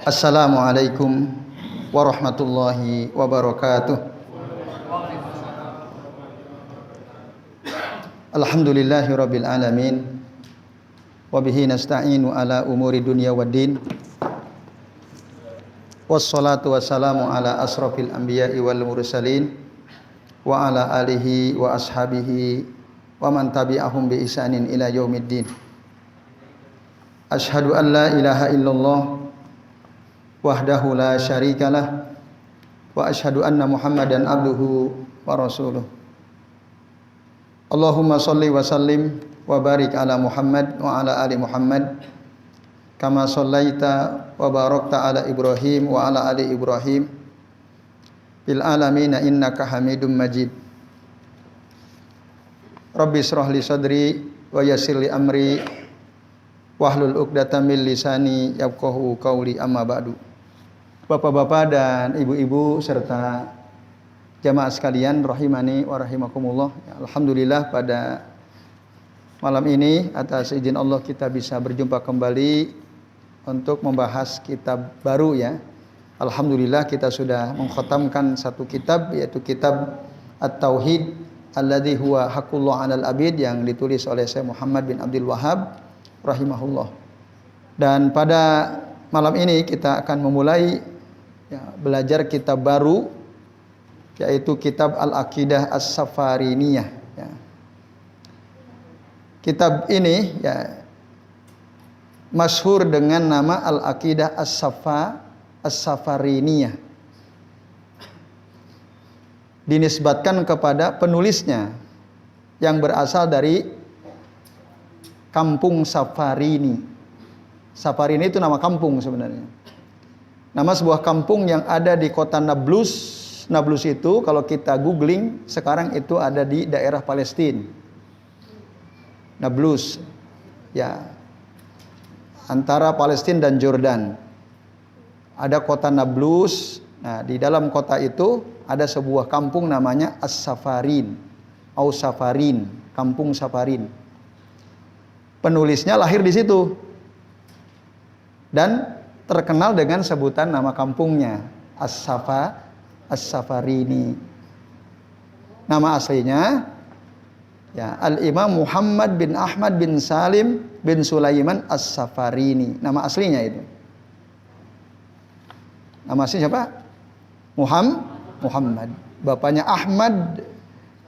Assalamualaikum warahmatullahi wabarakatuh. Alhamdulillahirabbil alamin. Wa bihi nasta'inu ala umuri dunya waddin. Wassalatu wassalamu ala asrafil anbiya'i wal mursalin wa ala alihi wa ashabihi wa man tabi'ahum bi ihsanin ila yaumiddin. Asyhadu an la ilaha illallah wahdahu la syarikalah wa asyhadu anna Muhammadan abduhu wa rasuluh. Allahumma shalli wa sallim wa barik ala Muhammad wa ala ali Muhammad kama shallaita wa barakta ala Ibrahim wa ala ali Ibrahim fil alamin innaka Hamidum Majid. Rabbi shrah li sadri wa yassir li amri wahlul 'uqdatam min lisani yafqahu qawli, amma ba'du. Bapak-bapak dan ibu-ibu serta jamaah sekalian rahimani wa rahimakumullah. Alhamdulillah pada malam ini atas izin Allah kita bisa berjumpa kembali untuk membahas kitab baru ya. Alhamdulillah kita sudah mengkhatamkan satu kitab, yaitu kitab At-Tauhid alladzi huwa haqqullah 'alal 'abid yang ditulis oleh Syekh Muhammad bin Abdul Wahhab rahimahullah. Dan pada malam ini kita akan memulai belajar kitab baru, yaitu kitab Al-Aqidah As-Safariniyah ya. Kitab ini ya masyhur dengan nama Al-Aqidah As-Safariniyah. Dinisbatkan kepada penulisnya yang berasal dari kampung Safarini. Safarini itu nama kampung sebenarnya. Nama sebuah kampung yang ada di kota Nablus. Nablus itu kalau kita googling sekarang itu ada di daerah Palestina. Nablus ya, antara Palestina dan Jordan. Ada kota Nablus. Nah, di dalam kota itu ada sebuah kampung namanya As-Safarin atau Safarin, kampung Safarin. Penulisnya lahir di situ dan terkenal dengan sebutan nama kampungnya As-Safarini. Nama aslinya ya Al-Imam Muhammad bin Ahmad bin Salim bin Sulaiman As-Safarini. Nama aslinya itu. Nama aslinya siapa? Muhammad. Bapaknya Ahmad,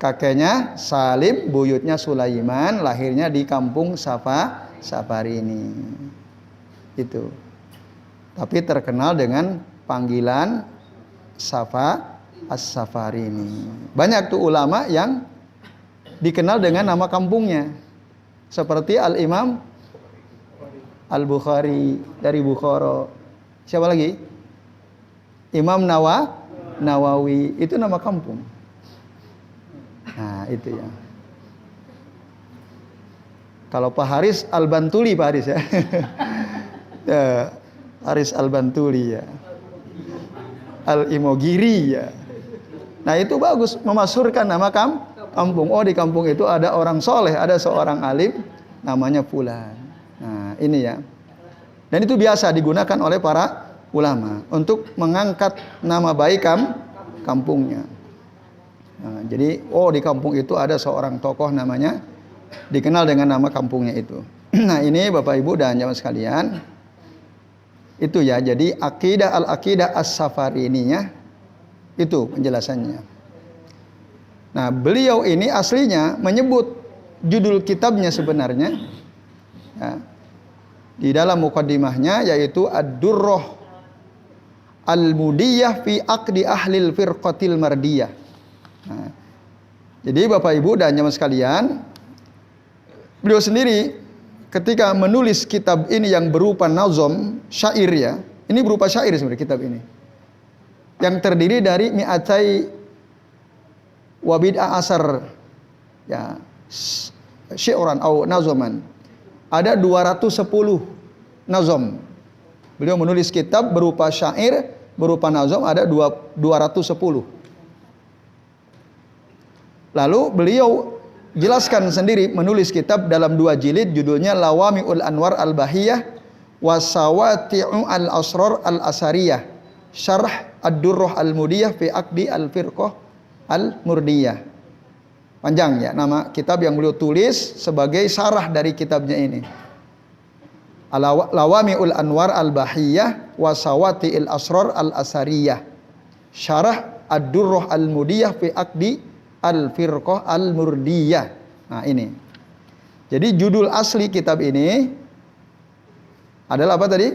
kakeknya Salim, buyutnya Sulaiman, lahirnya di kampung Safarini. Itu. Tapi terkenal dengan panggilan As-Safarini. Banyak tuh ulama yang dikenal dengan nama kampungnya. Seperti Al-Imam Al-Bukhari dari Bukhara. Siapa lagi? Imam Nawawi, itu nama kampung. Nah, itu ya. Kalau Pak Haris Al-Bantuli, Pak Haris ya. Ya, Haris Al-Bantuli ya. Al-Imogiri ya. Nah, itu bagus memasyhurkan nama kampung. Oh, di kampung itu ada orang soleh, ada seorang alim namanya fulan. Nah, ini ya. Dan itu biasa digunakan oleh para ulama untuk mengangkat nama baik kampungnya. Nah, jadi di kampung itu ada seorang tokoh namanya dikenal dengan nama kampungnya itu. Nah, ini Bapak Ibu dan jamaah sekalian, itu ya. Jadi Al-Aqidah As-Safariniyah itu penjelasannya. Nah, beliau ini aslinya menyebut judul kitabnya sebenarnya ya, di dalam muqaddimahnya, yaitu Ad-Durrah Al-Mudiyah fi Aqdi Ahlil Firqatil Mardiyah. Nah, jadi Bapak Ibu dan jamaah sekalian, beliau sendiri ketika menulis kitab ini yang berupa nazom syair ya. Ini berupa syair sebenarnya kitab ini. Yang terdiri dari mi'atai wa bid'a asar ya, syi'ran atau nazoman. Ada 210 nazom. Beliau menulis kitab berupa syair, berupa nazom ada 210. Lalu beliau jelaskan sendiri menulis kitab dalam 2 jilid, judulnya Lawami'ul Anwar Al-Bahiyah Wasawati'u al-asrar al-asariyah, syarh ad-durrah al-mudiyah fi aqdi al-firqah al-murdiyah. Panjang ya, nama kitab yang beliau tulis sebagai syarah dari kitabnya ini. Lawami'ul Anwar al-Bahiyah wasawati'il asrar al-asariyah, syarah ad-durrah al-mudiyah fi aqdi al-firqah al-murdiyah. Nah, ini. Jadi judul asli kitab ini adalah apa tadi?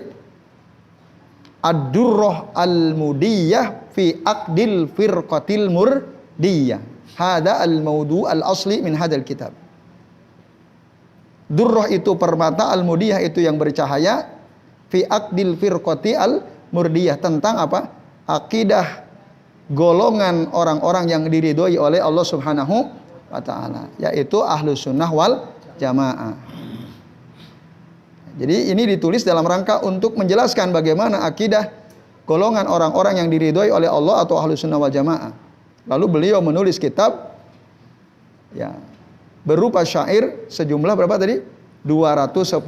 Ad-durrah al-mudiyah fi aqdil firqatil murdiyah. Hada al-maudu' al-asli min hadal kitab. Durrah itu permata, al-mudiyah itu yang bercahaya, fi aqdil firqati al-murdiyah, tentang apa? Akidah golongan orang-orang yang diridhoi oleh Allah Subhanahu wa taala, yaitu Ahlus Sunnah wal Jamaah. Jadi ini ditulis dalam rangka untuk menjelaskan bagaimana akidah golongan orang-orang yang diridhoi oleh Allah atau Ahlus Sunnah wal Jamaah. Lalu beliau menulis kitab ya berupa syair sejumlah berapa tadi? 210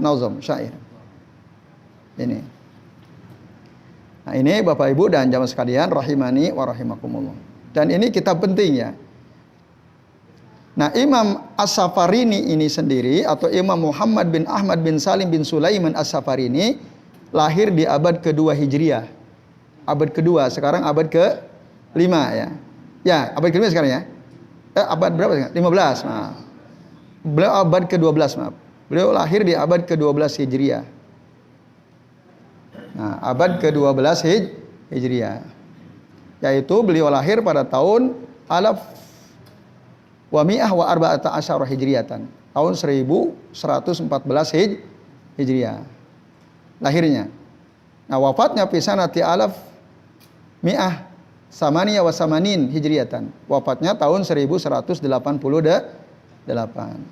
nazam syair. Ini. Nah, ini Bapak Ibu dan jamaah sekalian rahimani wa rahimakumullah. Dan ini kitab penting ya. Nah, Imam As-Safarini ini sendiri atau Imam Muhammad bin Ahmad bin Salim bin Sulaiman As-Safarini lahir di abad kedua Hijriah. Abad kedua, sekarang abad ke-5 ya. Ya, abad ke-5 sekarang ya. Abad berapa sekarang? 15. Nah, beliau abad ke-12, maaf. Beliau lahir di abad ke-12 Hijriah. Nah, abad ke-12 Hijriah. Yaitu beliau lahir pada tahun alaf wa mi'ah wa arba'ata asyara hijriyatan, tahun 1114 Hijriah lahirnya. Nah, wafatnya fi sanati alaf mi'ah samaniya wa samanin hijriyatan, wafatnya tahun 1188.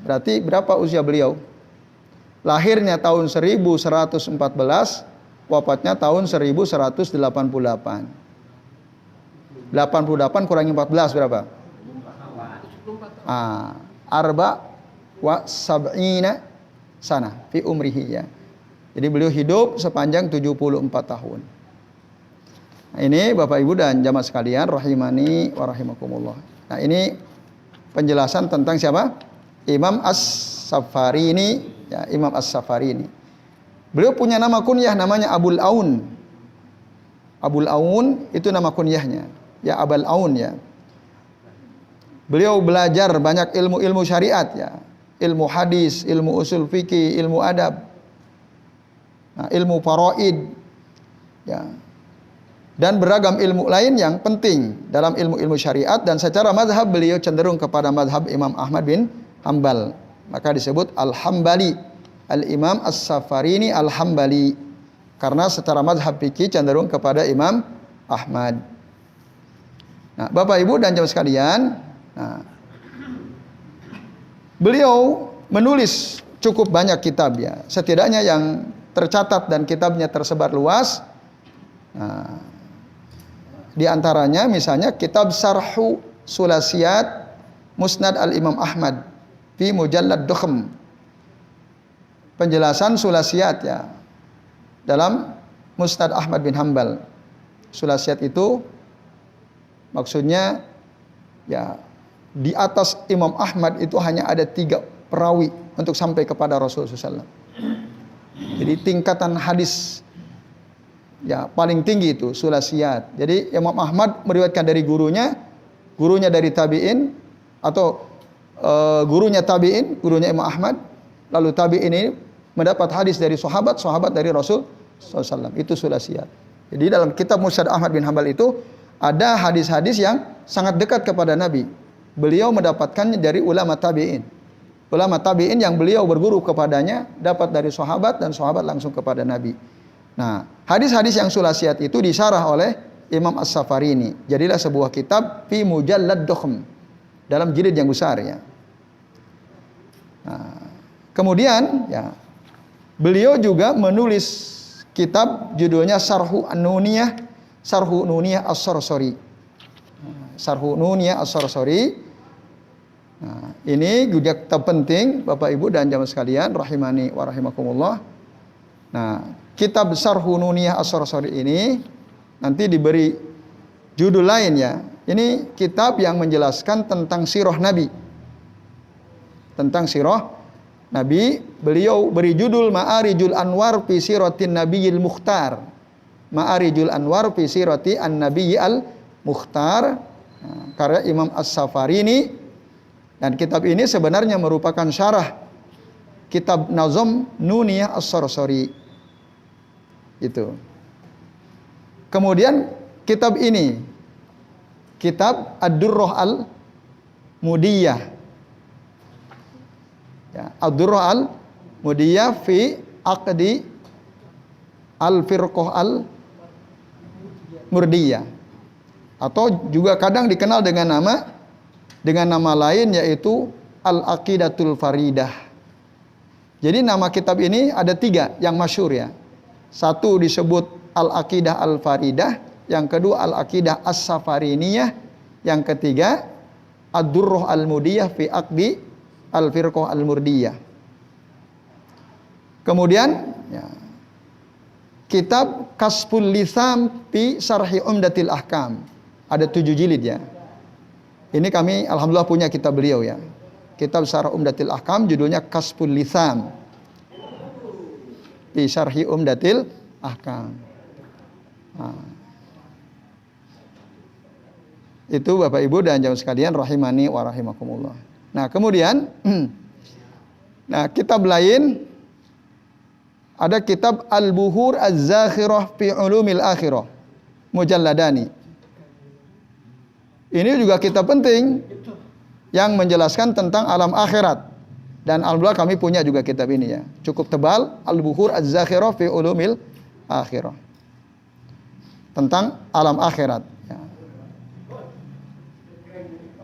Berarti berapa usia beliau? Lahirnya tahun 1114, wafatnya tahun 1188. 88 kurangi 14 berapa? Arba wa sab'ina sana fi umrihi ya. Jadi beliau hidup sepanjang 74 tahun. Nah, ini Bapak Ibu dan jamaah sekalian rahimani wa rahimakumullah. Nah, ini penjelasan tentang siapa? Imam As-Safarini ya, Imam As-Safarini. Beliau punya nama kunyah namanya Abul Aun. Abul Aun itu nama kunyahnya. Ya, Abul Aun ya. Beliau belajar banyak ilmu-ilmu syariat ya, ilmu hadis, ilmu usul fikih, ilmu adab, nah, ilmu faraid, ya, dan beragam ilmu lain yang penting dalam ilmu-ilmu syariat. Dan secara mazhab beliau cenderung kepada mazhab Imam Ahmad bin Hambal, maka disebut Al-Hambali, Al-Imam As-Safarini Al-Hambali, karena secara mazhab fikih cenderung kepada Imam Ahmad. Nah, Bapak Ibu dan jamaah sekalian, nah, beliau menulis cukup banyak kitab ya, setidaknya yang tercatat dan kitabnya tersebar luas. Nah, di antaranya misalnya kitab Sarhu Sulasiyat Musnad Al-Imam Ahmad fi Mujallad Dukhm, penjelasan Sulasiyat ya dalam Musnad Ahmad bin Hambal. Sulasiyat itu maksudnya ya, di atas Imam Ahmad itu hanya ada 3 perawi untuk sampai kepada Rasulullah SAW. Jadi tingkatan hadis ya paling tinggi itu sulasiyat. Jadi Imam Ahmad meriwayatkan dari gurunya, gurunya dari tabi'in, atau gurunya tabi'in, gurunya Imam Ahmad, lalu tabi'in ini mendapat hadis dari sahabat, sahabat dari Rasul SAW. Itu sulasiyat. Jadi dalam kitab Musnad Ahmad bin Hambal itu ada hadis-hadis yang sangat dekat kepada Nabi. Beliau mendapatkannya dari ulama tabi'in. Ulama tabi'in yang beliau berguru kepadanya dapat dari sahabat, dan sahabat langsung kepada Nabi. Nah, hadis-hadis yang sulasiyat itu disarah oleh Imam As-Safarini. Jadilah sebuah kitab fi Mujallad Dukhm, dalam jilid yang besar ya. Nah, kemudian ya, beliau juga menulis kitab judulnya Sarhu An-Nuniyah, Sarhu Nuniyah As-Sarsari. Sarhu Nuniyah As-Sarsari. Nah, ini juga kitab penting Bapak Ibu dan jamaah sekalian rahimani wa rahimakumullah. Nah, kitab Syarhu Nuniyah As-Sarsari ini nanti diberi judul lain ya. Ini kitab yang menjelaskan tentang sirah Nabi. Tentang sirah Nabi, beliau beri judul Ma'arijul Anwar fi Siratin Nabiyil Mukhtar. Ma'arijul Anwar fi Sirati An-Nabiyil Mukhtar, karya Imam As-Safarini. Dan kitab ini sebenarnya merupakan syarah kitab Nazm Nuniyah As-Sarsari. Itu. Kemudian kitab ini, kitab Ad-Durrah Al-Mudiyah. Ya, Ad-Durrah Al-Mudiyah fi Aqdi Al-Firqah Al-Murdiyah. Atau juga kadang dikenal dengan nama lain yaitu Al-Aqidatul Faridah. Jadi nama kitab ini ada 3 yang masyhur ya. Satu disebut Al-Aqidah Al-Faridah, yang kedua Al-Aqidah As-Safariniyah, yang ketiga Ad-Durrah Al-Mudiyah fi Aqdi Al-Firqah Al-Murdiyah. Kemudian ya, kitab Kasful Lisam fi Syarhi Umdatil Ahkam. Ada 7 jilid ya. Ini kami alhamdulillah punya kitab beliau ya. Kitab Syarh Umdatil Ahkam judulnya Kasful Lisam fi Syarhi Umdatil Ahkam. Nah, itu Bapak Ibu dan jamaah sekalian rahimani wa rahimakumullah. Nah, kemudian kitab lain ada kitab Al-Buhur Az-Zakhirah fi Ulumil Akhirah Mujalladani. Ini juga kitab penting yang menjelaskan tentang alam akhirat. Dan alhamdulillah kami punya juga kitab ini ya. Cukup tebal, Al-Buhur Az-Zakhirah fi Ulumil Akhirah. Tentang alam akhirat ya.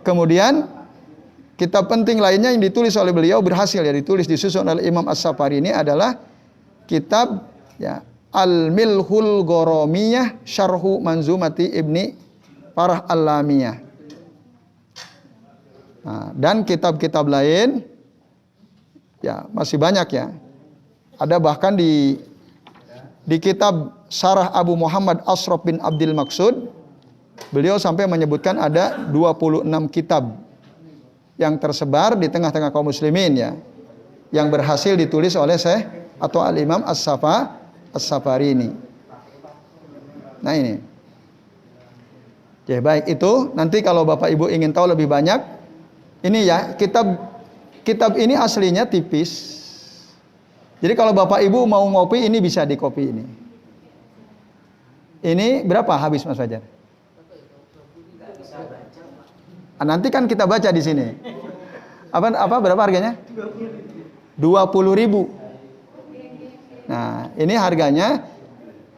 Kemudian kitab penting lainnya yang ditulis oleh beliau, berhasil ya ditulis disusun oleh Imam As-Safari ini adalah kitab ya Al-Milhul Ghoramiyah Syarhu Manzumati Ibni Farah Al-Lamiyah. Nah, dan kitab-kitab lain ya masih banyak ya. Ada bahkan di kitab Syarah Abu Muhammad Ashraf bin Abdul Maksud, beliau sampai menyebutkan ada 26 kitab yang tersebar di tengah-tengah kaum muslimin ya, yang berhasil ditulis oleh Syekh atau Al-Imam As-Safari ini. Nah ini. Ya baik, itu nanti kalau Bapak Ibu ingin tahu lebih banyak, ini ya kitab ini aslinya tipis. Jadi kalau Bapak Ibu mau ngopi ini bisa dikopi ini. Ini berapa habis Mas Fajar? Nanti kan kita baca di sini. Apa berapa harganya? 20.000. Nah, ini harganya.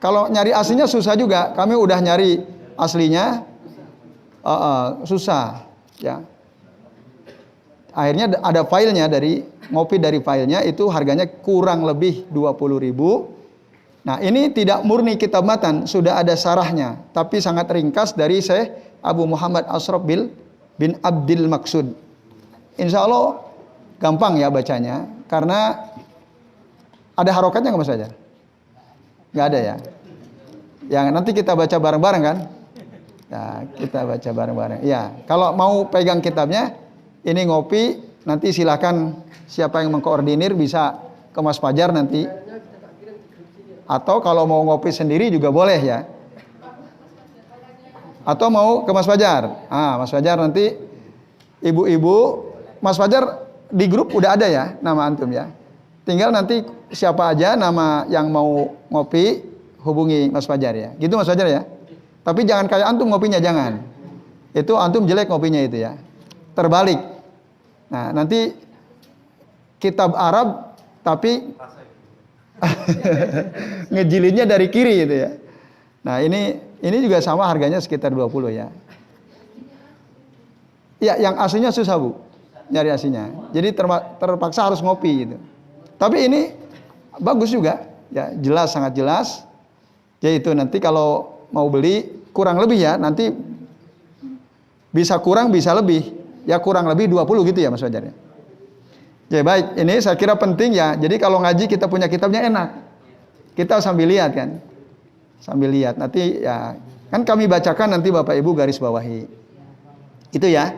Kalau nyari aslinya susah juga. Kami udah nyari aslinya susah, ya. Akhirnya ada filenya ngopi dari filenya itu harganya kurang lebih 20.000. Nah, ini tidak murni kitab matan, sudah ada syarahnya, tapi sangat ringkas dari Syekh Abu Muhammad Ashraf bin Abdul Maksud. Insya Allah gampang ya bacanya, karena ada harokatnya nggak Mas Fajar? Nggak ada ya? Yang nanti kita baca bareng-bareng kan? Ya, kita baca bareng-bareng. Ya, kalau mau pegang kitabnya, ini ngopi, nanti silakan siapa yang mengkoordinir bisa ke Mas Fajar nanti. Atau kalau mau ngopi sendiri juga boleh ya. Atau mau ke Mas Fajar. Mas Fajar nanti ibu-ibu, Mas Fajar di grup udah ada ya nama antum ya. Tinggal nanti siapa aja nama yang mau ngopi hubungi Mas Fajar ya. Gitu Mas Fajar ya. Tapi jangan kayak antum ngopinya, jangan. Itu antum jelek ngopinya itu ya. Terbalik. Nah, nanti kitab Arab tapi ngejilidnya dari kiri itu ya. Nah, ini juga sama harganya sekitar 20 ya. Ya, yang aslinya susah Bu, nyari aslinya. Jadi terpaksa harus ngopi gitu. Tapi ini bagus juga, ya jelas, sangat jelas. Yaitu nanti kalau mau beli kurang lebih ya, nanti bisa kurang bisa lebih. Ya kurang lebih 20 gitu ya Mas Fajar ya. Ya baik, ini saya kira penting ya. Jadi kalau ngaji kita punya kitabnya enak. Kita sambil lihat kan. Sambil lihat. Nanti ya kan kami bacakan, nanti Bapak Ibu garis bawahi. Itu ya.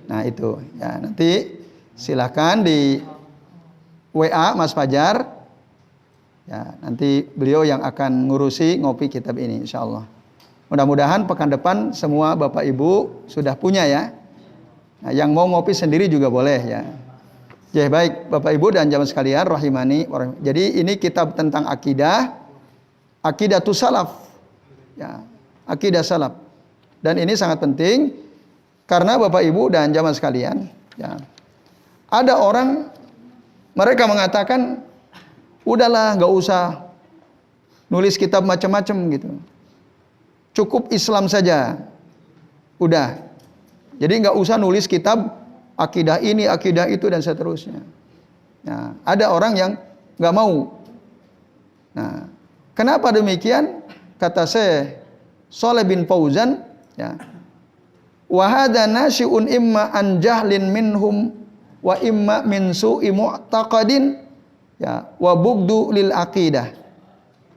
Nah, itu. Ya, nanti silakan di WA Mas Fajar. Ya, nanti beliau yang akan ngurusi ngopi kitab ini insyaallah. Mudah-mudahan pekan depan semua Bapak Ibu sudah punya ya. Nah, yang mau ngopi sendiri juga boleh ya. Ya baik Bapak Ibu dan jamaah sekalian rahimani. Jadi ini kitab tentang akidah, akidatus salaf. Ya, akidah salaf. Dan ini sangat penting karena Bapak Ibu dan jamaah sekalian, ya. Ada orang mereka mengatakan udahlah nggak usah nulis kitab macam-macam gitu. Cukup Islam saja. Udah. Jadi nggak usah nulis kitab akidah ini, akidah itu dan seterusnya. Nah, ada orang yang nggak mau. Nah, kenapa demikian? Kata Syekh Shalih bin Fauzan, ya. Wa hadza nasyi'un imma an jahlin minhum wa imma min su'i mu'taqadin, ya, wa bugdu lil aqidah.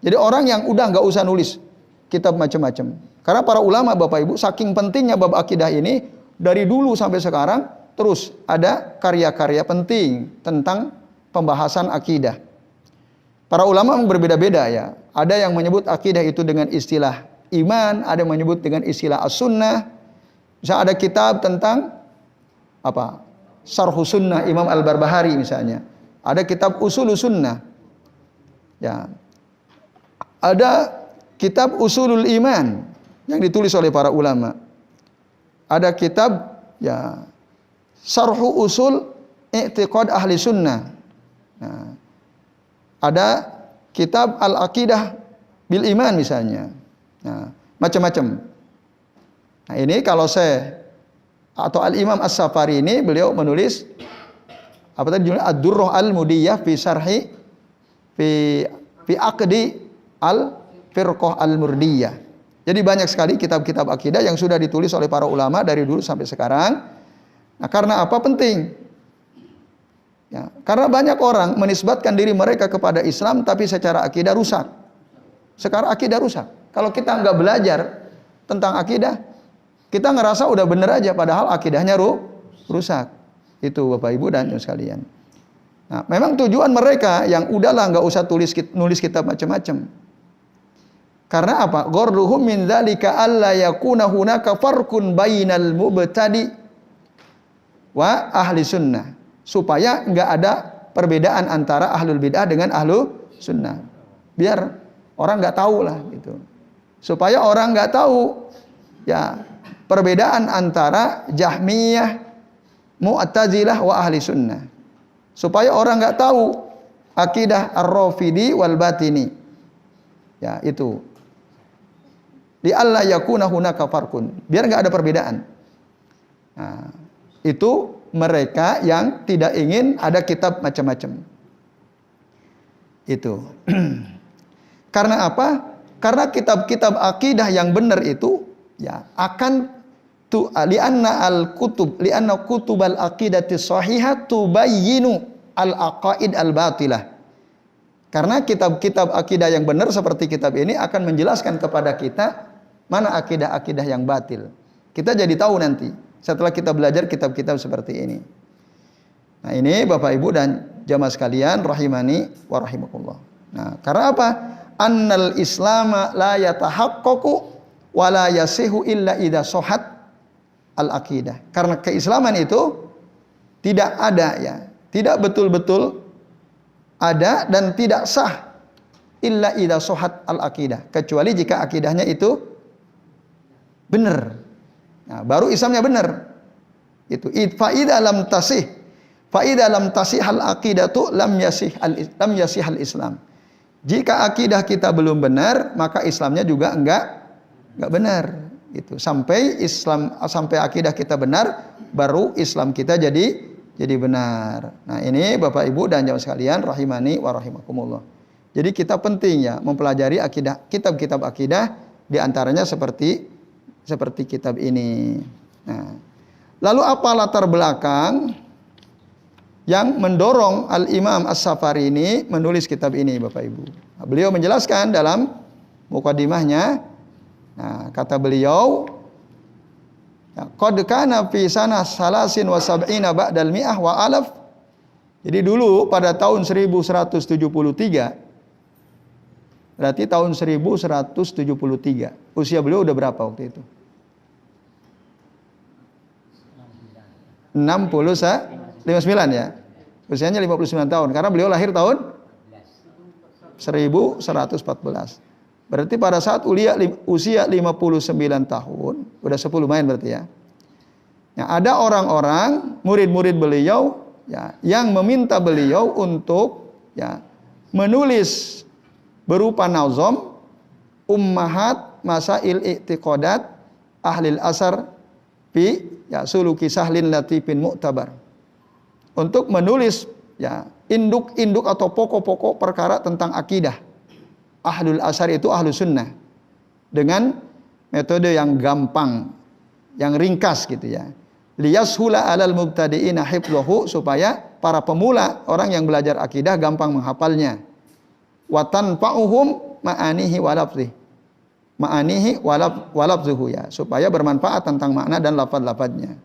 Jadi orang yang udah nggak usah nulis kitab macam-macam. Karena para ulama Bapak Ibu saking pentingnya bab akidah ini dari dulu sampai sekarang terus ada karya-karya penting tentang pembahasan akidah. Para ulama berbeda-beda ya. Ada yang menyebut akidah itu dengan istilah iman, ada yang menyebut dengan istilah as-sunnah. Misalnya ada kitab tentang apa? Syarhus Sunnah Imam Al-Barbahari misalnya. Ada kitab Usulus Sunnah. Ya. Ada kitab Usulul Iman yang ditulis oleh para ulama. Ada kitab ya Syarhu Usul I'tiqad Ahli Sunnah. Nah, ada kitab Al-Aqidah Bil Iman misalnya. Nah, macam-macam. Nah, ini kalau saya atau Al-Imam As-Safari ini beliau menulis apa tadi judulnya Ad-Durrah Al-Mudiyah fi Syarhi fi Aqdi Al-Firqah Al-Murdiyah. Jadi banyak sekali kitab-kitab akidah yang sudah ditulis oleh para ulama dari dulu sampai sekarang. Nah, karena apa penting? Ya, karena banyak orang menisbatkan diri mereka kepada Islam tapi secara akidah rusak. Sekarang akidah rusak. Kalau kita nggak belajar tentang akidah, kita ngerasa udah bener aja padahal akidahnya rusak. Itu Bapak Ibu dan sekalian. Nah, memang tujuan mereka yang udahlah nggak usah nulis kitab macam-macam. Karena apa? Gharruhum min dzalika alla yakuna hunaka farqun bainal mubtadi wa ahli sunnah, supaya nggak ada perbedaan antara ahlul bid'ah dengan ahlu sunnah, biar orang nggak tahu lah gitu, supaya orang nggak tahu ya perbedaan antara Jahmiyah, Mu'tazilah wa ahli sunnah, supaya orang nggak tahu akidah Ar-Rafidi wal Batini, ya itu li alla yakuna hunaka farqun, biar nggak ada perbedaan. Nah, itu mereka yang tidak ingin ada kitab macam-macam. Itu. Karena apa? Karena kitab-kitab akidah yang benar itu ya akan li'anna kutubal aqidati shahihah tubayyinu al-aqaid al-batilah. Karena kitab-kitab akidah yang benar seperti kitab ini akan menjelaskan kepada kita mana akidah-akidah yang batil. Kita jadi tahu nanti setelah kita belajar kitab-kitab seperti ini. Nah, ini Bapak Ibu dan jamaah sekalian rahimani wa rahimakumullah. Nah, karena apa? Annal islama la yatahaqqaqu wa la yasihu illa idza sahhat al-aqidah. Karena keislaman itu tidak ada ya, tidak betul-betul ada dan tidak sah illa idza sahhat al-aqidah, kecuali jika akidahnya itu benar. Nah, baru Islamnya benar. Itu fa idza lam tasih al aqidatu lam yasih al Islam. Jika akidah kita belum benar, maka Islamnya juga enggak benar. Itu sampai akidah kita benar, baru Islam kita jadi benar. Nah, ini Bapak Ibu dan jamaah sekalian rahimani wa rahimakumullah. Jadi kita penting ya mempelajari akidah, kitab-kitab akidah, di antaranya seperti kitab ini. Nah, lalu apa latar belakang yang mendorong Al-Imam As-Safari ini menulis kitab ini, Bapak Ibu? beliau menjelaskan dalam mukadimahnya, kata beliau, qad kana fi sanah salasin wa sab'ina ba'dal mi'ah wa alaf. Jadi dulu pada tahun 1173, berarti tahun 1173. Usia beliau udah berapa waktu itu? 59 ya. Usianya 59 tahun karena beliau lahir tahun 1114. Berarti pada saat usia 59 tahun, udah 10 main berarti ya. Ada orang-orang murid-murid beliau ya yang meminta beliau untuk ya menulis berupa nazom ummahat masail i'tiqadat ahlil asar fi ya suluki sahlin latifin mu'tabar. Untuk menulis ya induk-induk atau pokok-pokok perkara tentang akidah. Ahlul asar itu ahlu sunnah. Dengan metode yang gampang, yang ringkas gitu ya. Liyashula alal mubtadi'ina hifdhuhu, supaya para pemula, orang yang belajar akidah gampang menghafalnya. Wa tanfa'uhum ma'anihi wa lafzih. Ma'anihi wa lafzuhu ya, supaya bermanfaat tentang makna dan lafaz-lafaznya.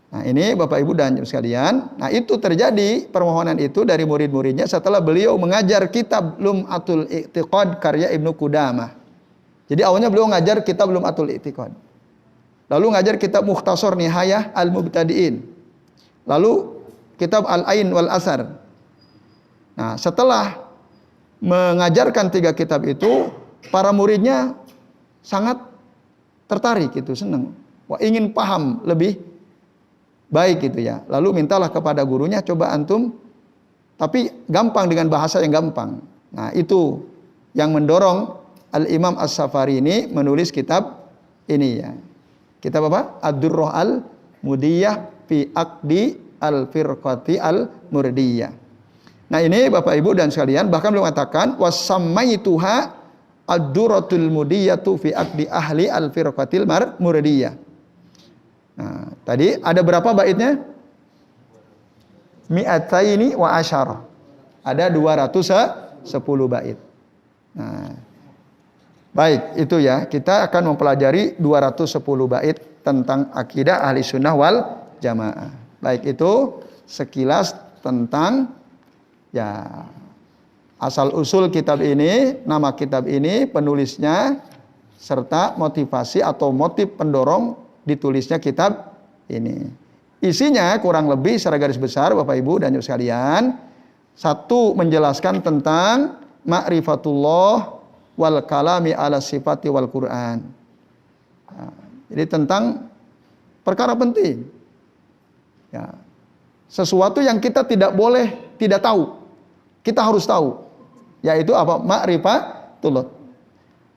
Nah, ini Bapak Ibu dan sekalian, itu terjadi permohonan itu dari murid-muridnya setelah beliau mengajar kitab Lum'atul I'tiqad karya Ibnu Qudamah. Jadi awalnya beliau ngajar kitab Lum'atul I'tiqad. Lalu ngajar kitab Mukhtasar Nihayah Al-Mubtadi'in. Lalu kitab Al-Ain wal Asar. Nah, setelah mengajarkan 3 kitab itu, para muridnya sangat tertarik gitu, senang. Wah, ingin paham lebih baik gitu ya. Lalu mintalah kepada gurunya, coba antum tapi gampang dengan bahasa yang gampang. Nah, itu yang mendorong Al-Imam As-Safari ini menulis kitab ini ya. Kitab apa? Ad-Durrah Al-Mudiyah fi Aqdi Al-Firqati Al-Murdiyah. Nah, ini Bapak Ibu dan sekalian, bahkan beliau mengatakan wasammaituha Ad-Durratul Mudiyatu fi Aqdi Ahli Al-Firqatil Murdiyah. Nah, tadi ada berapa baitnya? Mi'ataini wa asyara. Ada 210 bait. Nah, baik, itu ya. Kita akan mempelajari 210 bait tentang akidah ahli sunnah wal jamaah. Baik, itu sekilas tentang ya asal usul kitab ini, nama kitab ini, penulisnya, serta motivasi atau motif pendorong ditulisnya kitab ini. Isinya kurang lebih secara garis besar Bapak Ibu dan Ibu sekalian, satu, menjelaskan tentang ma'rifatullah wal kalami ala sifati wal Quran. Nah, jadi tentang perkara penting. Ya. Sesuatu yang kita tidak boleh tidak tahu. Kita harus tahu. Yaitu apa? Ma'rifatullah.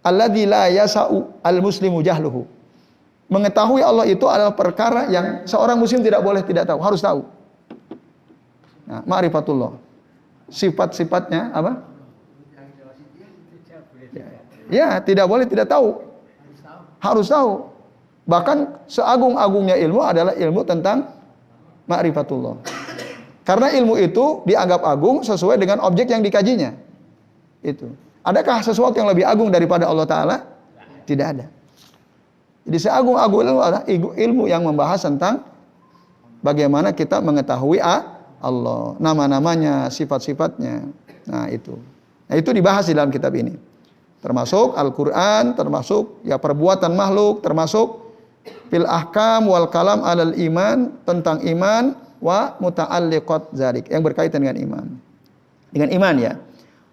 Alladzi la yasa'u al-muslimu jahluhu. Mengetahui Allah itu adalah perkara yang seorang muslim tidak boleh tidak tahu, harus tahu. Nah, ma'rifatullah. Sifat-sifatnya apa? Ya, tidak boleh tidak tahu. Harus tahu. Bahkan seagung-agungnya ilmu adalah ilmu tentang ma'rifatullah. Karena ilmu itu dianggap agung sesuai dengan objek yang dikajinya. Itu. Adakah sesuatu yang lebih agung daripada Allah Ta'ala? Tidak ada. Jadi seagung-agung ilmu adalah ilmu yang membahas tentang bagaimana kita mengetahui Allah, nama-namanya, sifat-sifatnya. Nah, itu. Nah, itu dibahas di dalam kitab ini. Termasuk Al-Qur'an, termasuk ya perbuatan makhluk, termasuk fil ahkam wal kalam alal iman, tentang iman wa muta'alliqat dzalik, yang berkaitan dengan iman. Dengan iman ya.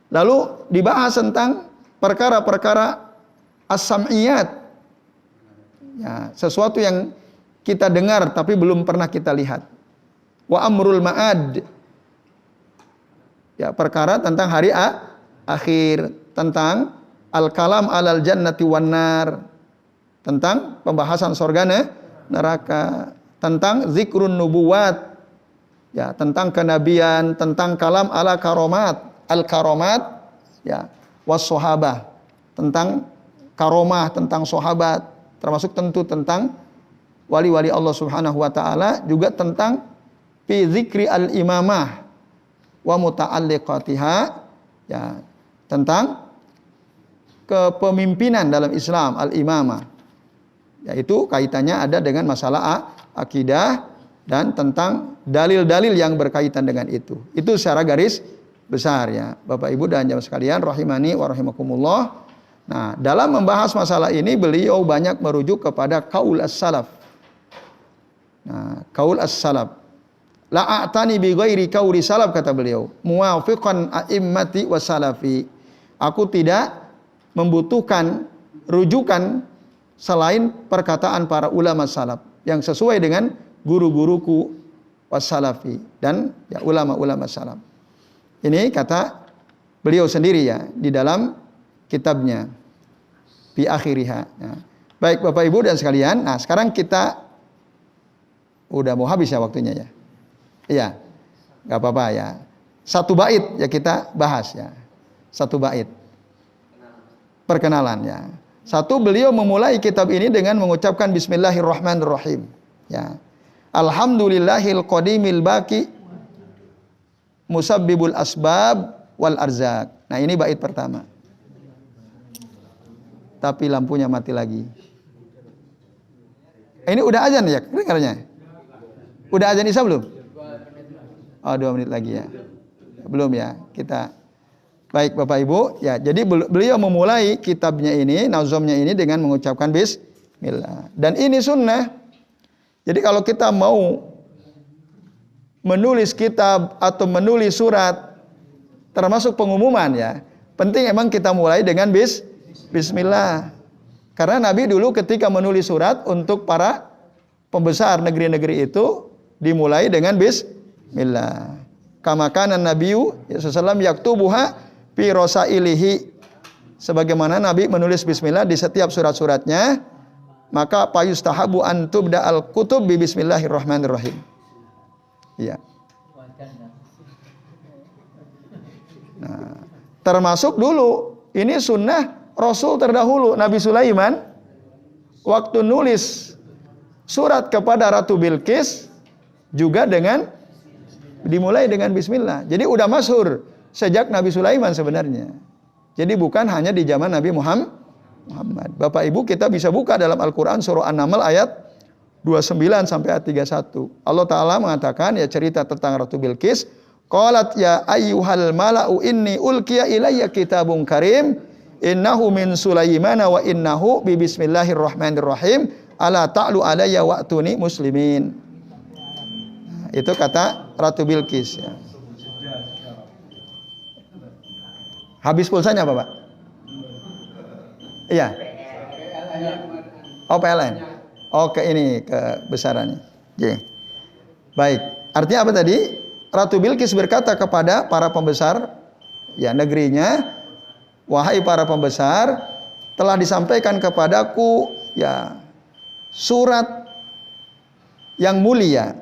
Lalu dibahas tentang perkara-perkara as-sam'iyat. Ya, sesuatu yang kita dengar tapi belum pernah kita lihat. Wa amrul ma'ad. Ya, perkara tentang hari akhir, tentang al-kalam alal jannati wan nar, tentang pembahasan surga neraka, tentang zikrun nubuwat. Ya, tentang kenabian, tentang kalam ala karomat, al-karomat ya, was sahabah, tentang karomah, tentang sahabat. Termasuk tentu tentang wali-wali Allah Subhanahu wa taala, juga tentang fi dzikri al-imamah wa muta'alliqatiha, ya, tentang kepemimpinan dalam Islam, al-imamah. Yaitu kaitannya ada dengan masalah akidah dan tentang dalil-dalil yang berkaitan dengan itu. Itu secara garis besar ya. Bapak Ibu dan jamaah sekalian rahimani wa rahimakumullah. Nah, dalam membahas masalah ini beliau banyak merujuk kepada qaul as-salaf. Nah, qaul as-salaf. La a'tani bi ghairi qauli salaf, kata beliau. Muwafiqan a'immati wa salafi. Aku tidak membutuhkan rujukan selain perkataan para ulama salaf yang sesuai dengan guru-guruku wassalafi dan ya ulama-ulama salaf. Ini kata beliau sendiri ya di dalam kitabnya fi akhiriha. Nah, baik Bapak Ibu dan sekalian, nah sekarang kita udah mau habis ya waktunya ya. Iya, nggak apa-apa ya. Satu bait ya kita bahas ya. Satu bait. Perkenalan ya. Satu, beliau memulai kitab ini dengan mengucapkan Bismillahirrahmanirrahim. Ya. Alhamdulillahil qadimil baqi musabbibul asbab wal arzak. Nah, ini bait pertama. Tapi lampunya mati lagi. Ini udah azan ya dengarnya? Udah azan Isya belum? Oh, 2 menit lagi ya. Belum ya. Kita baik Bapak Ibu, ya jadi beliau memulai kitabnya ini, nazomnya ini dengan mengucapkan bismillah. Dan ini sunnah. Jadi kalau kita mau menulis kitab atau menulis surat, termasuk pengumuman ya, penting emang kita mulai dengan bismillah. Karena Nabi dulu ketika menulis surat untuk para pembesar negeri-negeri itu, dimulai dengan bismillah. Kama kana nabiyyu sallallahu yaktubuha fi rasailihi, sebagaimana Nabi menulis bismillah di setiap surat-suratnya, maka payustahabu an tubda al kutub bi bismillahirrahmanirrahim. Iya. Nah, termasuk dulu ini sunnah Rasul terdahulu Nabi Sulaiman waktu nulis surat kepada Ratu Bilqis juga dimulai dengan bismillah. Jadi udah masyhur sejak Nabi Sulaiman sebenarnya. Jadi bukan hanya di zaman Nabi Muhammad. Bapak Ibu kita bisa buka dalam Al-Quran surah An-Naml ayat 29 sampai ayat 31. Allah Ta'ala mengatakan ya cerita tentang Ratu Bilqis. Qalat ya ayyuhal mala'u inni ulqiya ilayya kitabun karim. Innahu min Sulaimana wa innahu bi bismillahirrahmanirrahim. Ala ta'lu alayya wa'tuni muslimin. Itu kata Ratu Bilqis ya. Habis pulsanya apa Pak? Iya. Oh PLN. Oke ini kebesarannya. Oke. Baik. Artinya apa tadi? Ratu Bilqis berkata kepada para pembesar ya negerinya, wahai para pembesar, telah disampaikan kepadaku ya surat yang mulia.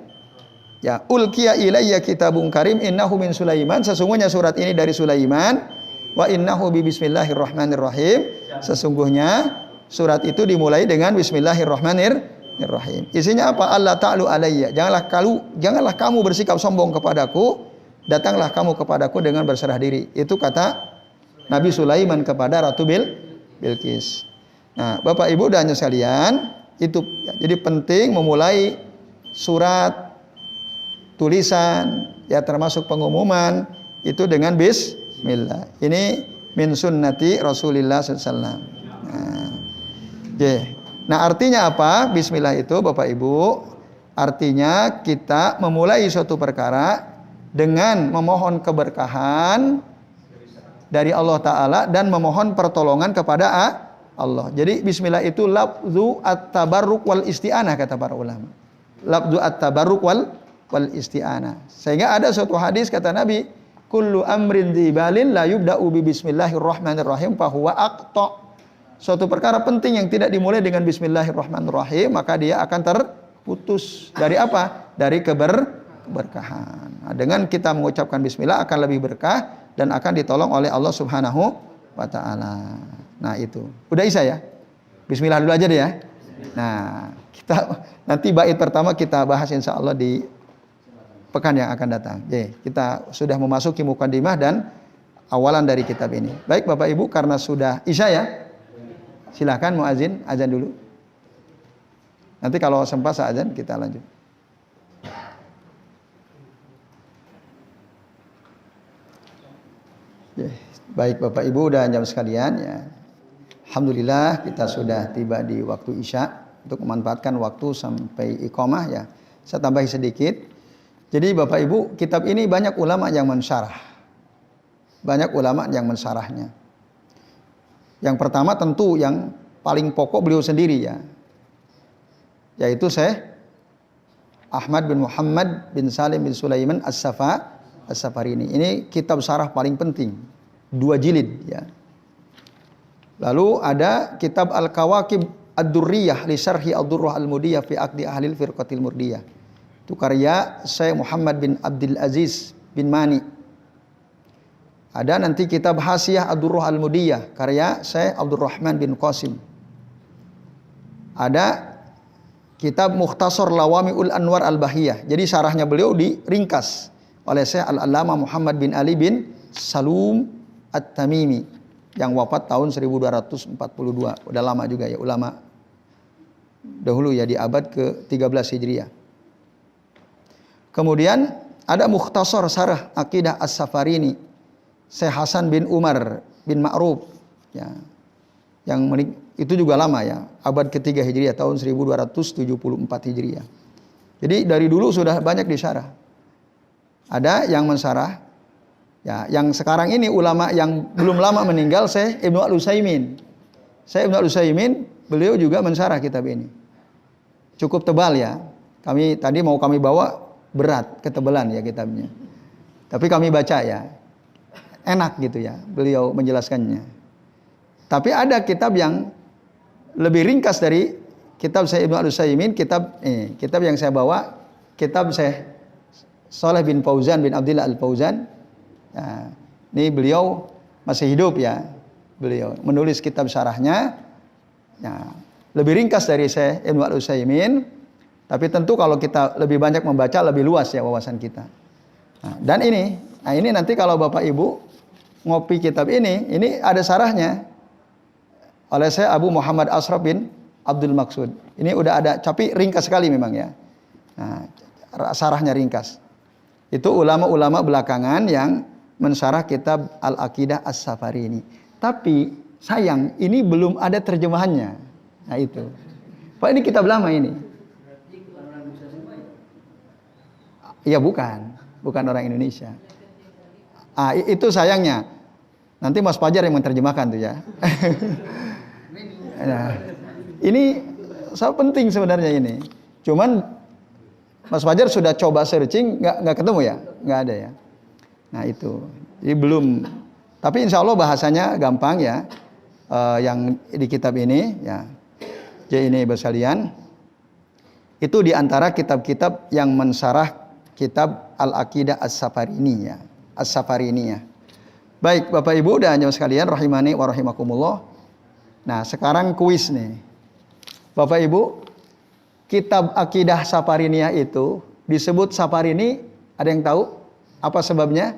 Ya, ulqiya ilayya kitabun karim innahu min Sulaiman, sesungguhnya surat ini dari Sulaiman, wa innahu bi bismillahirrahmanirrahim, sesungguhnya surat itu dimulai dengan bismillahirrahmanirrahim. Isinya apa? Allah ta'lu alayya, janganlah kamu bersikap sombong kepadaku, datanglah kamu kepadaku dengan berserah diri. Itu kata Nabi Sulaiman kepada Ratu Bilqis. Nah, Bapak Ibu dan sekalian, itu jadi penting memulai surat, tulisan ya termasuk pengumuman itu dengan bismillah. Ini min sunnati Rasulillah sallallahu. Nah, artinya apa? Bismillah itu Bapak Ibu artinya kita memulai suatu perkara dengan memohon keberkahan dari Allah Ta'ala dan memohon pertolongan kepada Allah. Jadi bismillah itu lafzu at-tabarruk wal isti'anah kata para ulama. Lafzu at-tabarruk wal isti'anah. Sehingga ada suatu hadis kata Nabi, kullu amrin dzibalin la yubda'u bi bismillahirrahmanirrahim fa huwa aqta. Suatu perkara penting yang tidak dimulai dengan bismillahirrahmanirrahim, maka dia akan terputus. Dari apa? Dari keberkahan. Nah, dengan kita mengucapkan bismillah akan lebih berkah dan akan ditolong oleh Allah Subhanahu wa taala. Nah, itu. Udah Isa ya? Bismillah dulu aja deh ya. Nah, kita nanti bait pertama kita bahas insyaallah di pekan yang akan datang. Jadi, kita sudah memasuki mukaddimah dan awalan dari kitab ini. Baik Bapak Ibu, karena sudah Isya ya, silakan muazin azan dulu. Nanti kalau sempat saat azan kita lanjut. Baik Bapak Ibu dan jamaah sekalian ya. Alhamdulillah kita sudah tiba di waktu Isya untuk memanfaatkan waktu sampai iqamah ya. Saya tambahi sedikit. Jadi Bapak Ibu, kitab ini banyak ulama yang mensyarah. Banyak ulama yang mensyarahnya. Yang pertama tentu yang paling pokok beliau sendiri ya. Yaitu Syekh Ahmad bin Muhammad bin Salim bin Sulaiman As-Safarini. Ini kitab syarah paling penting. 2 jilid ya. Lalu ada kitab Al-Kawakib Ad-Durriyah li Syarhi Ad-Durrah Al-Mudiyah fi Aqdi Ahlil Firqatil Murdiyah. Itu karya Syekh Muhammad bin Abdul Aziz bin Mani. Ada nanti kitab Hasiyah Ad-Durrah Al-Mudiyah karya Syekh Abdurrahman bin Qasim. Ada kitab Mukhtasar Lawami'ul Anwar Al-Bahiyah. Jadi syarahnya beliau diringkas oleh Syekh Al-Allamah Muhammad bin Ali bin Salum At-Tamimi yang wafat tahun 1242. Udah lama juga ya, ulama dahulu ya, di abad ke-13 Hijriah. Kemudian ada Mukhtasar Syarah Aqidah As-Safarini Syekh Hasan bin Umar bin Ma'ruf ya. Yang itu juga lama ya, abad ke-3 Hijriah tahun 1274 Hijriah. Jadi dari dulu sudah banyak disyarah. Ada yang mensyarah ya, yang sekarang ini ulama yang belum lama meninggal, Syekh Ibnu Al-Utsaimin. Syekh Ibnu Al-Utsaimin beliau juga mensyarah kitab ini. Cukup tebal ya. Kami tadi mau kami bawa berat ketebalan ya kitabnya. Tapi kami baca ya. Enak gitu ya beliau menjelaskannya. Tapi ada kitab yang lebih ringkas dari kitab Syekh Ibnu Al-Utsaimin, kitab yang saya bawa, kitab Syekh Shalih bin Fauzan bin Abdullah Al-Fauzan. Nah, ini beliau masih hidup ya. Beliau menulis kitab syarahnya. Nah, lebih ringkas dari Syekh Ibnu Al-Utsaimin, tapi tentu kalau kita lebih banyak membaca lebih luas ya wawasan kita. Nah, dan ini nanti kalau Bapak Ibu ngopi kitab ini ada syarahnya oleh Syekh Abu Muhammad Ashraf bin Abdul Maksud. Ini udah ada, tapi ringkas sekali memang ya. Nah, syarahnya ringkas. Itu ulama-ulama belakangan yang mensyarah kitab Al-Aqidah As-Safarini. Tapi sayang ini belum ada terjemahannya. Nah itu. Pak, ini kitab lama ini. Iya bukan orang Indonesia. Itu sayangnya. Nanti Mas Fajar yang menerjemahkan tuh ya. Nah, ini sangat penting sebenarnya ini. Cuman Mas Fajar sudah coba searching, nggak ketemu ya, nggak ada ya. Nah itu, jadi belum. Tapi insya Allah bahasanya gampang ya, yang di kitab ini ya. Jadi ini bersalian, itu diantara kitab-kitab yang mensyarah kitab Al-Aqidah As-Safarini ya, As-Safarini ya. Baik Bapak Ibu dan jamaah sekalian, rahimani wa rahimakumullah. Nah sekarang kuis nih, Bapak Ibu, kitab Aqidah Safariniyah itu disebut Safarini, ada yang tahu apa sebabnya?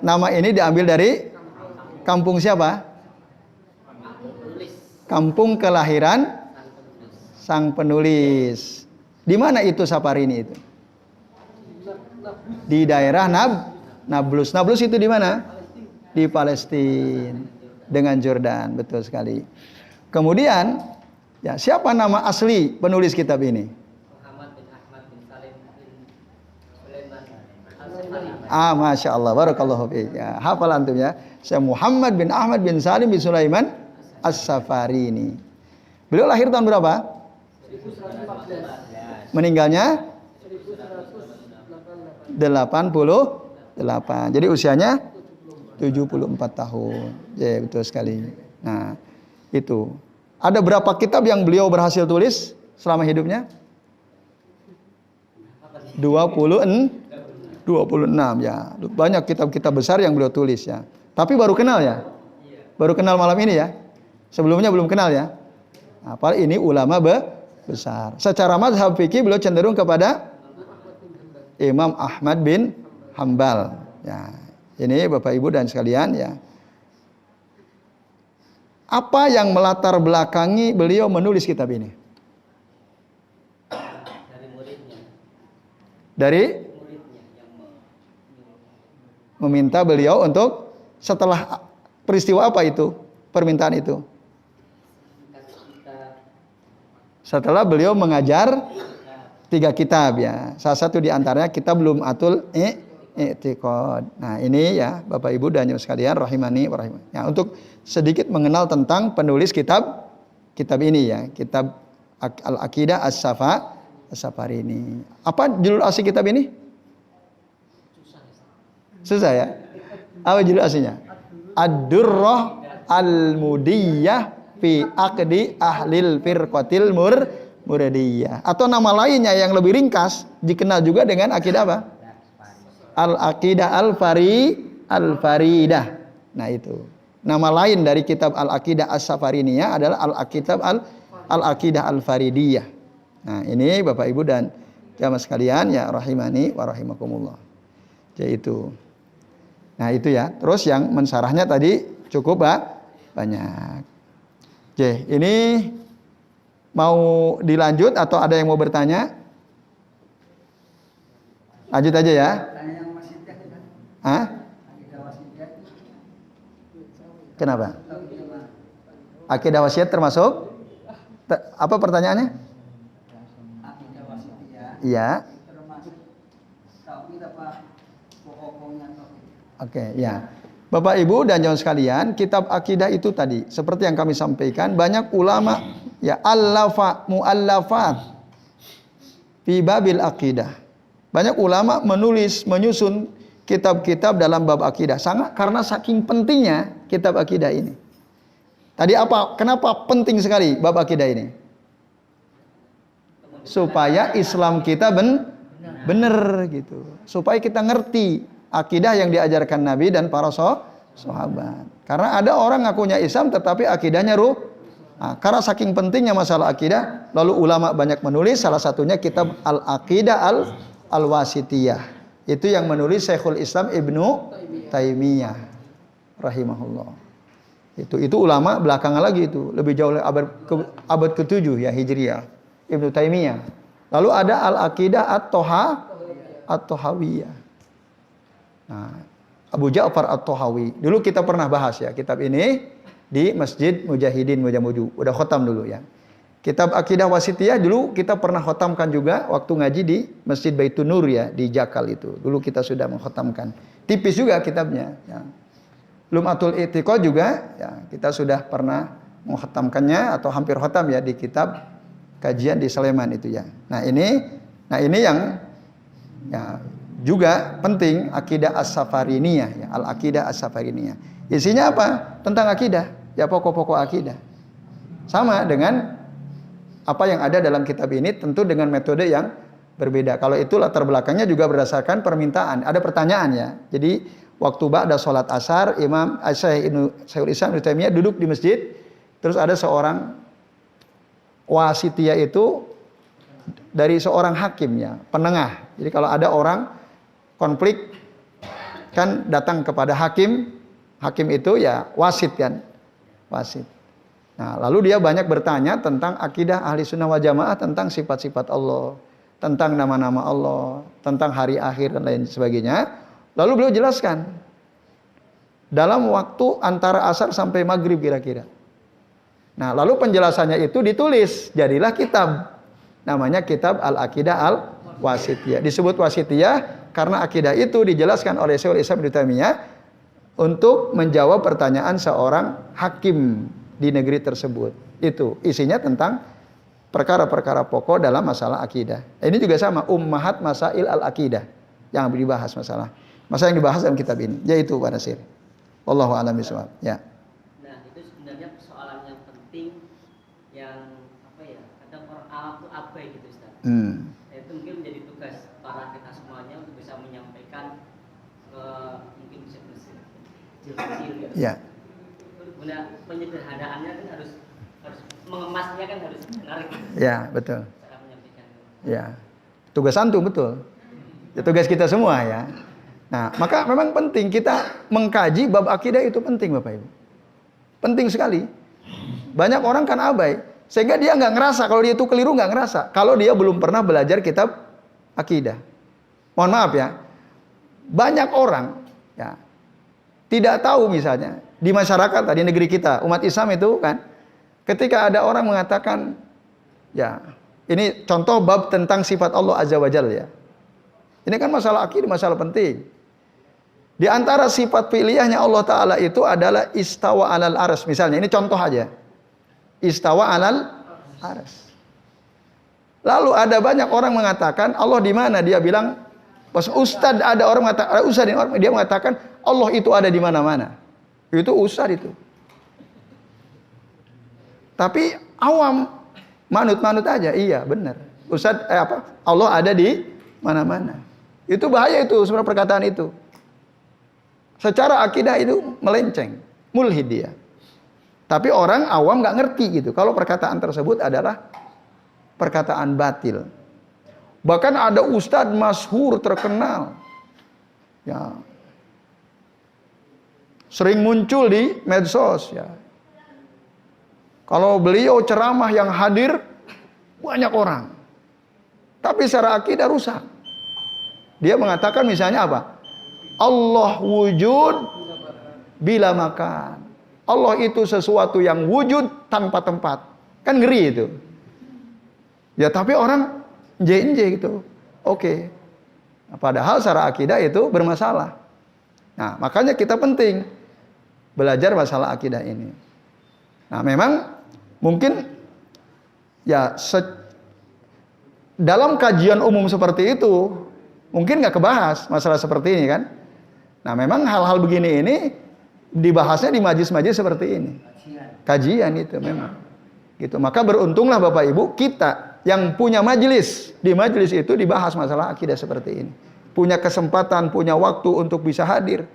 Nama ini diambil dari kampung siapa? Kampung kelahiran sang penulis. Di mana itu Safarini itu? Di daerah Nablus. Nablus itu di mana? Di Palestina dengan Jordan, betul sekali. Kemudian, ya siapa nama asli penulis kitab ini? Muhammad bin Ahmad bin Salim bin Sulaiman As-Safarini. Masya Allah, barakallahu fiik. Ya, hafal antum ya. Saya Muhammad bin Ahmad bin Salim bin Sulaiman As-Safarini. Beliau lahir tahun berapa? 1114. Meninggalnya 88. Jadi usianya 74 tahun. Ya, betul sekali. Nah, itu. Ada berapa kitab yang beliau berhasil tulis selama hidupnya? 26 ya. Banyak kitab-kitab besar yang beliau tulis ya. Tapi baru kenal ya. Baru kenal malam ini ya. Sebelumnya belum kenal ya. Nah, ini ulama besar. Secara mazhab fikih beliau cenderung kepada Imam Ahmad bin Hambal. Ya, ini Bapak Ibu dan sekalian ya. Apa yang melatar belakangi beliau menulis kitab ini? Dari muridnya. Dari Muridnya yang meminta beliau untuk setelah peristiwa apa itu? Permintaan itu. Setelah beliau mengajar 3 kitab ya. Salah satu di antaranya kita belum atul i'tiqad. Nah, ini ya Bapak Ibu dan sekalian rahimani wa rahimah. Ya, untuk sedikit mengenal tentang penulis kitab ini ya, kitab Al-Aqidah As-Safari ini. Apa judul asli kitab ini? Susah ya? Apa judul aslinya? Ad-Durrah Al-Mudiyah fi Aqdi Ahlil Firqatil Muridiyah. Atau nama lainnya yang lebih ringkas dikenal juga dengan akidah apa? Al-Aqidah Al-Faridah. Nah, itu. Nama lain dari kitab Al-Aqidah As-Safariniyah adalah Al-Aqidah Al-Faridiyah. Nah, ini Bapak Ibu dan jamaah sekalian ya rahimani wa rahimakumullah. Yaitu. Nah, itu ya. Terus yang mensarahnya tadi cukup banyak. Oke, ini mau dilanjut atau ada yang mau bertanya? Lanjut aja ya. Hah? Kenapa? Akidah wasiat termasuk? Apa pertanyaannya? akidah wasitiyah. Iya. Termasuk tauhid apa pokoknya tauhid. Oke, ya. Bapak Ibu dan jamaah sekalian, kitab akidah itu tadi seperti yang kami sampaikan, banyak ulama ya muallafat fi babil akidah. Banyak ulama menyusun kitab-kitab dalam bab akidah. Sangat karena saking pentingnya kitab akidah ini. Tadi apa? Kenapa penting sekali bab akidah ini? Supaya Islam kita benar gitu. Supaya kita ngerti akidah yang diajarkan Nabi dan para sahabat. Karena ada orang ngakunya Islam tetapi akidahnya Nah, karena saking pentingnya masalah akidah, lalu ulama banyak menulis, salah satunya kitab Al-Aqidah Al-Wasitiyah. Itu yang menulis Syekhul Islam Ibnu Taimiyah rahimahullah. Itu ulama belakangan lagi itu, lebih jauh abad ke-7 ya Hijriah. Ibnu Taimiyah. Lalu ada Al-Aqidah At-Tahawiyah. Nah, Abu Ja'far At-Tahawi. Dulu kita pernah bahas ya kitab ini di Masjid Mujahidin Mujamudu. Udah khotam dulu ya. Kitab Aqidah Wasitiyah dulu kita pernah khotamkan juga waktu ngaji di Masjid Baitun Nur ya di Jakal itu. Dulu kita sudah mengkhotamkan. Tipis juga kitabnya ya. Lum'atul I'tiqad juga ya, kita sudah pernah mengkhotamkannya atau hampir khotam ya di kitab kajian di Sleman itu ya. Nah, ini yang ya juga penting akidah as-safariniyah ya, al-aqidah as-safariniyah. Isinya apa? Tentang akidah, ya pokok-pokok akidah. Sama dengan apa yang ada dalam kitab ini tentu dengan metode yang berbeda. Kalau itu latar belakangnya juga berdasarkan permintaan. Ada pertanyaan ya. Jadi waktu ba'da sholat asar, Imam Syekhul Islam Ibnu Taimiyah duduk di masjid, terus ada seorang wasitiyah itu dari seorang hakim ya, penengah. Jadi kalau ada orang konflik kan datang kepada hakim itu ya wasit kan, wasit. Nah, lalu dia banyak bertanya tentang akidah ahli sunnah wal jamaah, tentang sifat-sifat Allah, tentang nama-nama Allah, tentang hari akhir dan lain sebagainya. Lalu beliau jelaskan dalam waktu antara asar sampai maghrib kira-kira. Nah, lalu penjelasannya itu ditulis, jadilah kitab. Namanya kitab Al-Aqidah Al-Wasitiyah. Disebut Wasitiyah karena akidah itu dijelaskan oleh Syekhul Islam Ibnu Taimiyah untuk menjawab pertanyaan seorang hakim di negeri tersebut. Itu isinya tentang perkara-perkara pokok dalam masalah akidah. Ini juga sama, ummahat masail al-aqidah yang dibahas masalah yang dibahas dalam kitab ini, yaitu pada sir. Wallahu a'lam bishawab. Ya. Nah, itu sebenarnya persoalan yang penting yang apa ya? Kadang orang awam tuh abai gitu, Ustaz. Itu mungkin menjadi tugas para kita semuanya untuk bisa menyampaikan mungkin bisa kecil-kecil gitu. Ya. Guna penyederhanaannya kan harus mengemasnya kan harus menarik. Ya, betul. Cara menyampaikan. Ya. Tugas antum betul. Ya, tugas kita semua ya. Nah, maka memang penting kita mengkaji bab akidah itu penting Bapak Ibu. Penting sekali. Banyak orang kan abai, sehingga dia nggak ngerasa kalau dia itu keliru, nggak ngerasa kalau dia belum pernah belajar kitab akidah. Mohon maaf ya, banyak orang ya tidak tahu misalnya di masyarakat di negeri kita umat Islam itu kan, ketika ada orang mengatakan ya ini contoh bab tentang sifat Allah Azza wa Jalla ya. Ini kan masalah akidah, masalah penting. Di antara sifat fi'liyahnya Allah Ta'ala itu adalah istawa alal arsy. Misalnya, ini contoh aja. Istawa alal arsy. Lalu ada banyak orang mengatakan Allah di mana? Dia bilang, pas ustad ada orang mengatakan, dia mengatakan Allah itu ada di mana-mana. Itu ustad itu. Tapi awam manut-manut aja. Iya, benar. Ustad Allah ada di mana-mana. Itu bahaya itu sebenarnya perkataan itu. Secara akidah itu melenceng, mulhid dia. Tapi orang awam nggak ngerti gitu. Kalau perkataan tersebut adalah perkataan batil. Bahkan ada ustadz masyhur terkenal, ya, sering muncul di medsos. Ya. Kalau beliau ceramah yang hadir banyak orang, tapi secara akidah rusak. Dia mengatakan misalnya apa? Allah wujud bila makan. Allah itu sesuatu yang wujud tanpa tempat. Kan ngeri itu. Ya tapi orang nje gitu. Oke. Nah, padahal secara akidah itu bermasalah. Nah makanya kita penting belajar masalah akidah ini. Nah memang mungkin ya dalam kajian umum seperti itu mungkin nggak kebahas masalah seperti ini kan. Nah memang hal-hal begini ini dibahasnya di majlis-majlis seperti ini. Kajian itu memang. Gitu. Maka beruntunglah Bapak Ibu kita yang punya majlis. Di majlis itu dibahas masalah akidah seperti ini. Punya kesempatan, punya waktu untuk bisa hadir.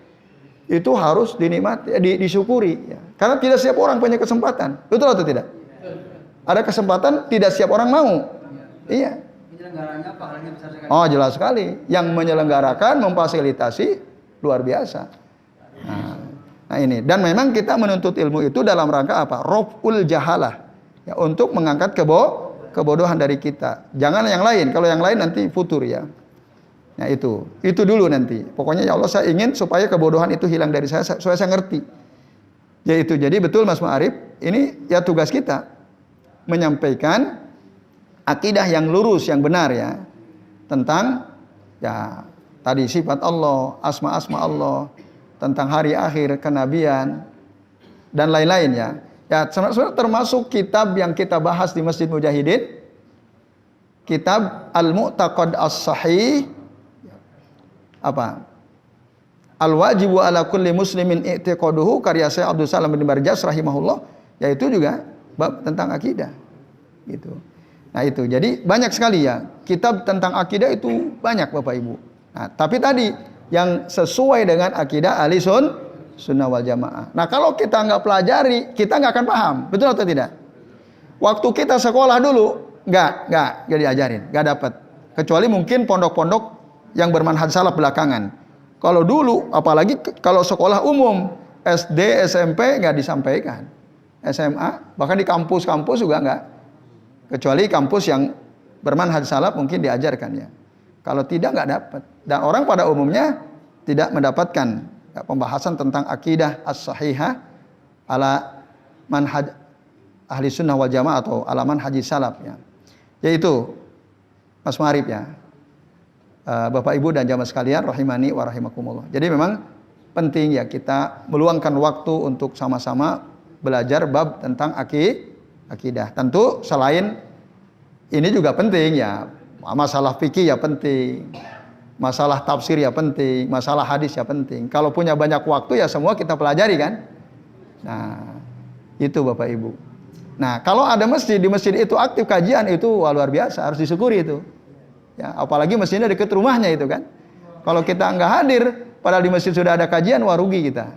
Itu harus dinikmati, disyukuri. Ya. Karena tidak setiap orang punya kesempatan. Betul atau tidak? Ada kesempatan tidak setiap orang mau. Iya. Oh jelas sekali. Yang menyelenggarakan, memfasilitasi luar biasa. Nah ini. Dan memang kita menuntut ilmu itu dalam rangka apa? Raf'ul jahalah. Ya, untuk mengangkat kebodohan dari kita. Jangan yang lain. Kalau yang lain nanti futur ya. Nah itu dulu nanti. Pokoknya ya Allah saya ingin supaya kebodohan itu hilang dari saya, supaya saya ngerti. Ya itu. Jadi betul Mas Ma'arif, ini ya tugas kita menyampaikan akidah yang lurus, yang benar ya. Tentang ya tadi sifat Allah, asma-asma Allah, tentang hari akhir, kenabian, dan lain-lain ya. Ya sebenarnya termasuk kitab yang kita bahas di Masjid Mujahidin, kitab Al-Mu'taqad As-Sahih, apa? Al-Wajibu ala kulli muslimin i'tiqaduhu, karya Syekh Abdul Salam bin Barjas rahimahullah, yaitu juga bab tentang akidah. Gitu. Nah itu, jadi banyak sekali ya kitab tentang akidah itu banyak Bapak Ibu. Nah, tapi tadi yang sesuai dengan akidah ahli sunnah wal jamaah. Nah kalau kita nggak pelajari, kita nggak akan paham, betul atau tidak? Waktu kita sekolah dulu nggak diajarin, nggak dapat. Kecuali mungkin pondok-pondok yang bermanhaj salaf belakangan. Kalau dulu, apalagi kalau sekolah umum SD, SMP nggak disampaikan, SMA, bahkan di kampus-kampus juga nggak. Kecuali kampus yang bermanhaj salaf mungkin diajarkan ya. Kalau tidak nggak dapat. Dan orang pada umumnya tidak mendapatkan pembahasan tentang akidah as-sahihah ala manhaj ahli sunnah wal jamaah atau ala manhaj salaf ya. Yaitu Mas Ma'arif ya. Bapak Ibu dan jamaah sekalian rahimani wa rahimakumullah. Jadi memang penting ya kita meluangkan waktu untuk sama-sama belajar bab tentang akidah. Tentu selain ini juga penting ya. Masalah fikih ya penting, masalah tafsir ya penting, masalah hadis ya penting. Kalau punya banyak waktu ya semua kita pelajari kan. Nah itu Bapak Ibu. Nah kalau ada masjid, di masjid itu aktif kajian itu luar biasa, harus disyukuri itu. Ya, apalagi masjidnya dekat rumahnya itu kan. Kalau kita nggak hadir, padahal di masjid sudah ada kajian, wah rugi kita.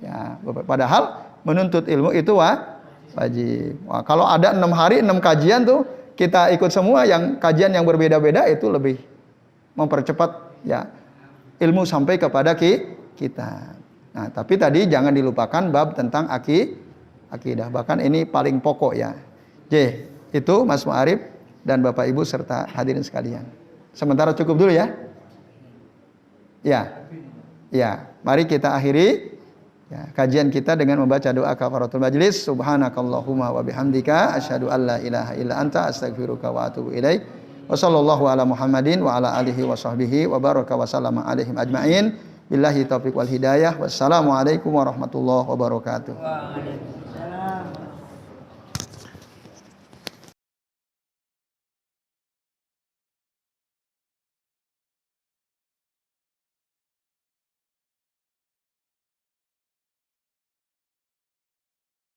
Ya, padahal menuntut ilmu itu wajib. Wah, kalau ada 6 hari 6 kajian tuh kita ikut semua, yang kajian yang berbeda-beda itu lebih mempercepat ya ilmu sampai kepada kita. Nah, tapi tadi jangan dilupakan bab tentang akidah. Bahkan ini paling pokok ya. J, itu Mas Mu'arif dan Bapak Ibu serta hadirin sekalian. Sementara cukup dulu ya. Ya, mari kita akhiri ya, kajian kita dengan membaca doa kafaratul majlis. Subhanakallahumma wa bihamdika asyhadu an la ilaha illa anta astaghfiruka wa atubu ilaik. Wa sallallahu ala Muhammadin wa ala alihi wa sahbihi wa baraka wa sallama alaihim ajmain. Billahi taufiq wal hidayah. Wassalamualaikum warahmatullahi wabarakatuh.